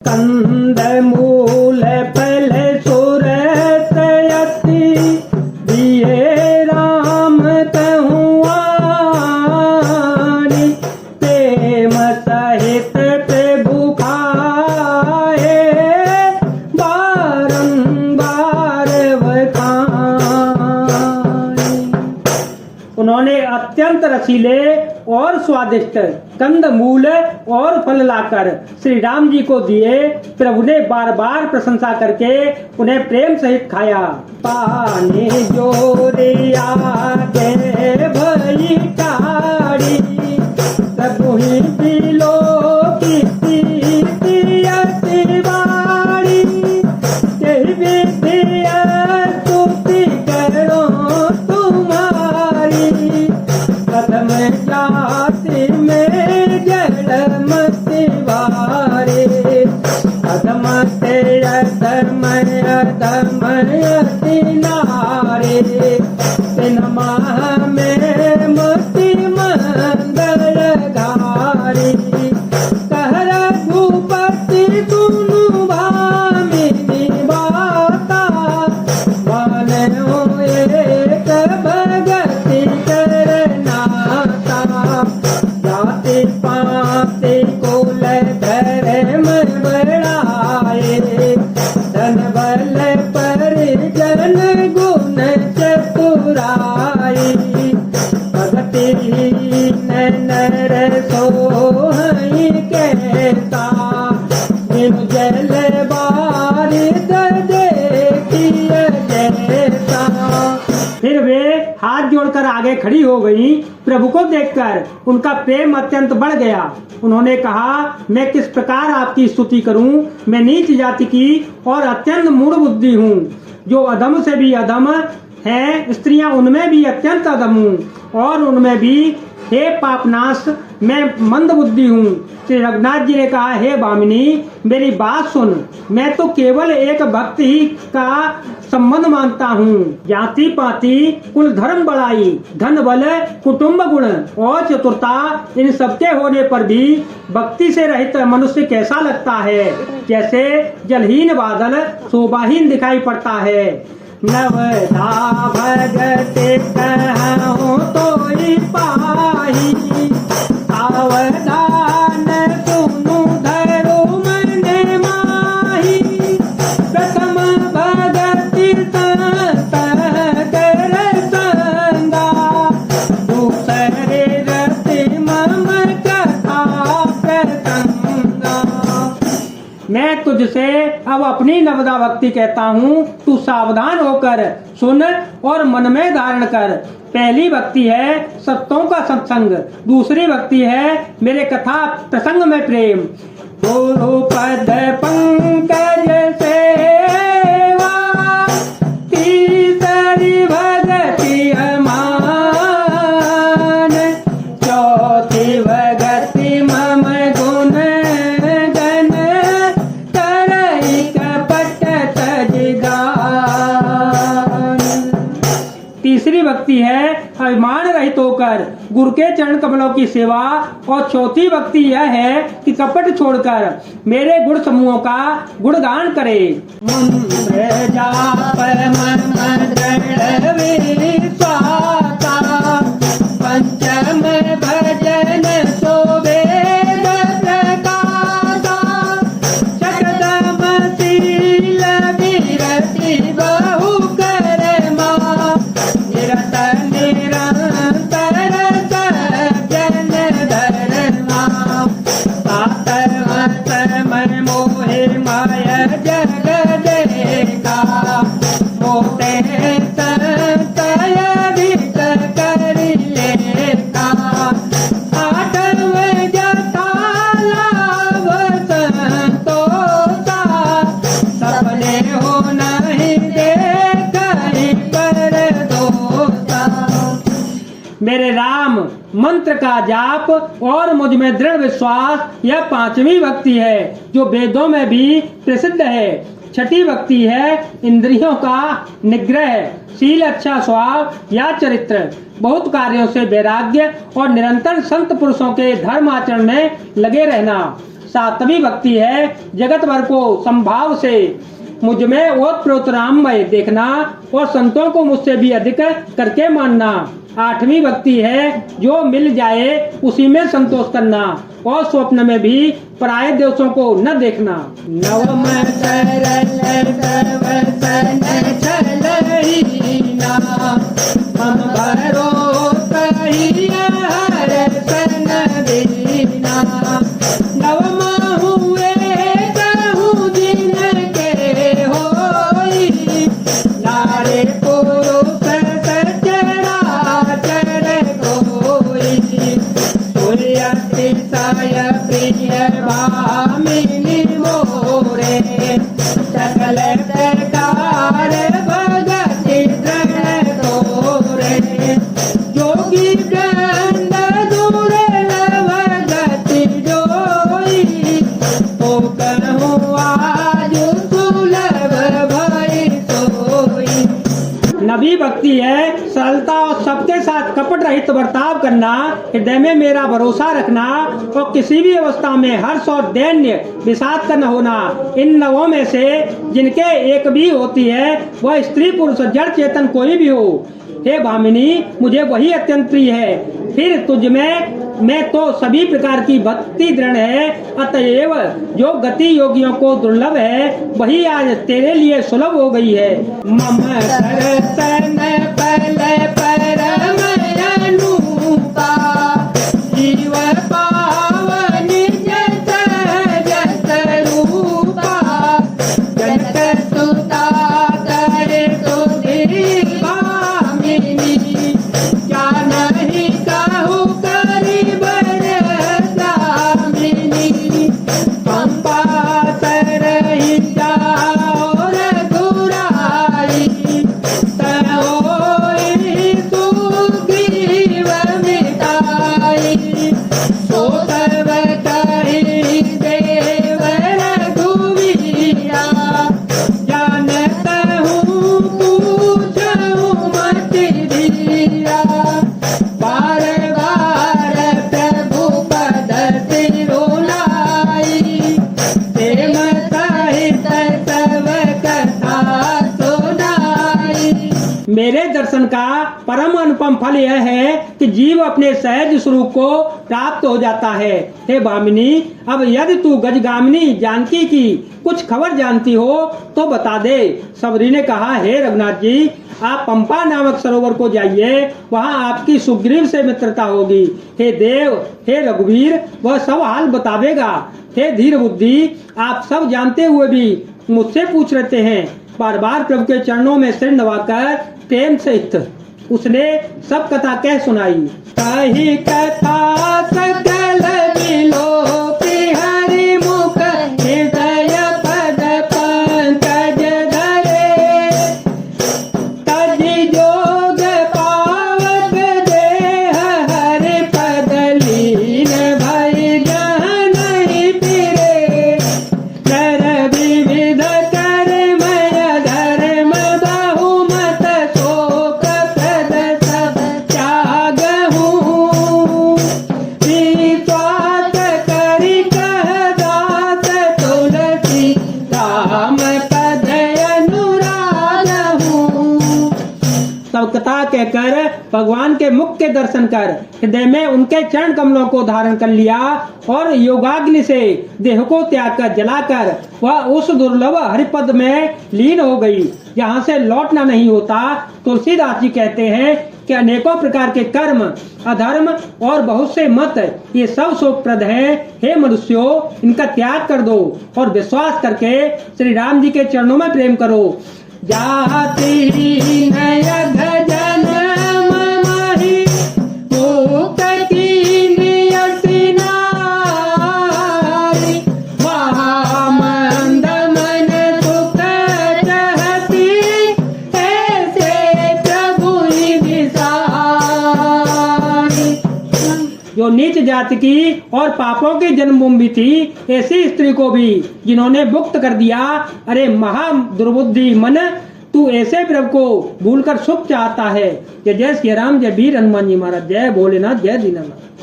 कंदमूल फल सुरसयति दिए राम तहुआनी प्रेम सहित प्रभु खाए बारंबार बखानी। उन्होंने अत्यंत रसीले और स्वादिष्ट कंदमूल और फल लाकर श्री राम जी को दिए। प्रभु ने बार बार प्रशंसा करके उन्हें प्रेम सहित खाया। पानी जोरिया के भई टाड़ी प्रभु ही बिलो की बाड़ी विद्या स्तुति करो तुम्हारी प्रथम जाति में जड़मति वारे अधमते अधमयति नारे तीन माह में मति मंगल धारी कहर भूपति सुनु भामिनी बाता मान एक भगति करनाता जाति पाति कुल धर्म बढ़ाए धन बल परिजन गुण चतुराई भगति नर सोहई कहता बिनु जल बारिद देखिए जैसा। फिर वे हाथ जोड़कर आगे खड़ी हो गई। प्रभु को देखकर उनका प्रेम अत्यंत बढ़ गया। उन्होंने कहा, मैं किस प्रकार आपकी स्तुति करूं? मैं नीच जाति की और अत्यंत मूढ़ बुद्धि हूँ, जो अधम से भी अधम है। स्त्रियां उनमें भी अत्यंत अधम हूँ और उनमें भी हे पापनाश मैं मंद बुद्धि हूँ। श्री रघुनाथ जी ने कहा, हे भामिनी मेरी बात सुन, मैं तो केवल एक भक्त ही का संबंध मानता हूँ। जाति पाति कुल धर्म बढ़ाई धन बल कुटुंब गुण और चतुरता इन सबके होने पर भी भक्ति से रहित मनुष्य कैसा लगता है? जैसे जलहीन बादल शोभाहीन दिखाई पड़ता है। नवदा भगते कहूँ तो पाही सावधान सुनु धरो मन माही प्रथम भगति संत कर संगा दूसरे रति मम कथा प्रसंगा। मैं तुझसे अब अपनी नवदा भक्ति कहता हूँ, तू सावधान होकर सुन और मन में धारण कर। पहली भक्ति है सत्यों का सत्संग, दूसरी भक्ति है मेरे कथा प्रसंग में प्रेम। गुरु पद पंकज सेवा तीसरी भगति अमान चौथी भगति मम गुण गण तरई कपट तजगान। तीसरी भक्ति है अभिमान रहित होकर गुरु के चरण कमलों की सेवा और चौथी भक्ति यह है कि कपट छोड़कर मेरे गुण समूहों का गुणगान करे। पंचम भजन शोभेद प्रकाशा शकदम शील विरति बहु कर्मा निरत निरंतर सज्जन धर्मा सातर मन मोहे माय जग देखा मोते संतय वित कर लेता आठव जथा लाभ संतोषा सपने हो नहीं देखई पर दोषा। मेरे राम मंत्र का जाप और मुझ में दृढ़ विश्वास यह पांचवी भक्ति है जो वेदों में भी प्रसिद्ध है। छठी भक्ति है इंद्रियों का निग्रह, शील अच्छा स्वभाव या चरित्र, बहुत कार्यों से वैराग्य और निरंतर संत पुरुषों के धर्म आचरण में लगे रहना। सातवीं भक्ति है जगत भर को संभाव से मुझ में ओतप्रोतराममय देखना और संतों को मुझसे भी अधिक करके मानना। आठवीं भक्ति है जो मिल जाए उसी में संतोष करना और स्वप्न में भी पराये देशों को न देखना। नवम सरल दवसन छलहीना हम भरोसा ही हरसन दीना। नवम हुए कहूँ दिन के होई नारे पुरुष सचराचर कोई। सूर्य तिसाय प्रिय भामिनी मोरे सकल प्रकार भगति दृढ़ तोरे। योगी दंड दूर भगति जोई तो कहूँ आज सुलभ भई सोई। नवी भक्ति है सरलता और सबके साथ कपट रहित बर्ताव करना, हृदय में मेरा भरोसा रखना और किसी भी अवस्था में हर्ष और दैन्य विषाद का न होना। इन नवों में से जिनके एक भी होती है वह स्त्री पुरुष जड़ चेतन कोई भी हो। हे भामिनी मुझे वही अत्यंत प्रिय है। फिर तुझ में मैं तो सभी प्रकार की भक्ति दृढ़ है। अतएव जो गति योगियों को दुर्लभ है वही आज तेरे लिए सुलभ हो गई है। मम दर्शन पल परम अनुपा जीव पावन जस जस रूपा। जगत सुता करे सुधीर भामिनी क्या नहीं कहूँ करीब रसामिनी। पंपा तरही जाओ रघुराई तहोई सुग्रीव मिताई। सो सर्व कहि देव रघुवीरा जानत हूँ पूछहूँ मत धीरा। बार बार प्रभु पद सिरुलाई प्रेम सहित सब कथा सुनाई। मेरे दर्शन का परम अनुपम फल यह है कि जीव अपने सहज स्वरूप को प्राप्त हो जाता है। हे भामिनी अब यदि तू गजगामिनी जानकी की कुछ खबर जानती हो तो बता दे। सबरी ने कहा हे रघुनाथ जी आप पंपा नामक सरोवर को जाइए, वहाँ आपकी सुग्रीव से मित्रता होगी। हे देव हे रघुवीर वह सब हाल बतावेगा। हे धीर बुद्धि आप सब जानते हुए भी मुझसे पूछ रहे हैं। बार बार प्रभु के चरणों में सिर नवाकर प्रेम सहित उसने सब कथा कह सुनाई। कही कथा सकल विलोकी हरि मुख हृदय पद पंकज धरे। तज जोग पावक देह हरि पद लीन भई गहन फिरे। कर विविध कर्मय धर्म बहुमत शोक प्रद सब त्यागहूँ। विश्वास करि कह दास तुलसी राम पद अनुराग हूँ। सब कथा कहकर भगवान के मुख के दर्शन कर हृदय में उनके चरण कमलों को धारण कर लिया और योगाग्नि से देह को त्याग कर जलाकर वह उस दुर्लभ हरिपद में लीन हो गई जहाँ से लौटना नहीं होता। तुलसीदास जी कहते हैं कि अनेकों प्रकार के कर्म अधर्म और बहुत से मत ये सब शोकप्रद हैं। हे मनुष्यों इनका त्याग कर दो और विश्वास करके श्री राम जी के चरणों में प्रेम करो। जाति नय भजन ममहि मुक्ति नियति नारी। महामंद मन सुख चाहती ऐसे प्रभु विसारी। जो नीच जाति की और पापों की जन्मभूमि थी ऐसी स्त्री को भी जिन्होंने मुक्त कर दिया। अरे महा दुर्बुद्धि मन तू ऐसे प्रभु को भूलकर सुख चाहता है। जय जय श्री राम जय वीर हनुमान जी महाराज जय भोलेनाथ जय दीनानाथ।